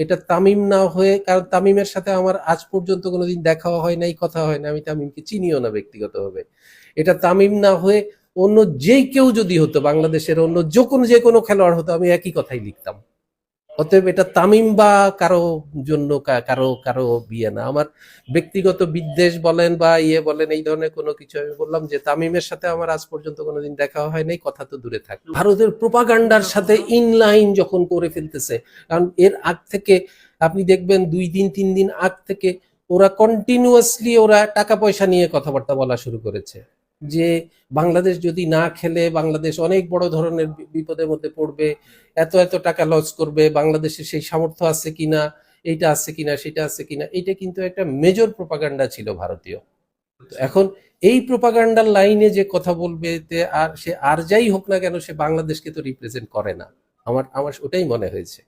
এটা তামিম না হয়ে, কারণ তামিমের সাথে আমার আজ পর্যন্ত কোনোদিন দেখা হয় নাই, কথা হয় না, আমি তামিমকে চিনিও না ব্যক্তিগতভাবে। এটা তামিম না হয়ে অন্য যে কেউ যদি হতো, বাংলাদেশের অন্য যে কোনো খেলোয়াড় হতো, আমি একই কথাই লিখতাম। অতএব এটা তামিম বা কারো জন্য কারো কারো বিয়ে না। আমার ব্যক্তিগত বিদ্বেষ বলেন বা ইয়ে বলেন, এই ধরনের কোনো কিছু, আমি বললাম যে তামিমের সাথে আমার আজ পর্যন্ত কোনোদিন দেখা হয় নাই, কথা তো দূরে থাক। ভারতের প্রোপাগান্ডার সাথে ইনলাইন যখন করে ফেলতেছে, কারণ এর আগ থেকে আপনি দেখবেন 2 দিন 3 দিন আগ থেকে ওরা কন্টিনিউয়াসলি ওরা টাকা পয়সা নিয়ে কথাবার্তা বলা শুরু করেছে, যে বাংলাদেশ যদি না খেলে বাংলাদেশ অনেক বড় ধরনের বিপদের মধ্যে পড়বে, এত এত টাকা লস করবে, বাংলাদেশের সেই সামর্থ্য আছে কিনা, এইটা আছে কিনা, সেটা আছে কিনা। এটা কিন্তু একটা মেজর প্রোপাগান্ডা ছিল ভারতীয়। এখন এই প্রোপাগান্ডার লাইনে যে কথা বলবে, আর সে আর যাই হোক না কেন, সে বাংলাদেশকে তো রিপ্রেজেন্ট করে না। আমার আমার ওটাই মনে হয়েছে।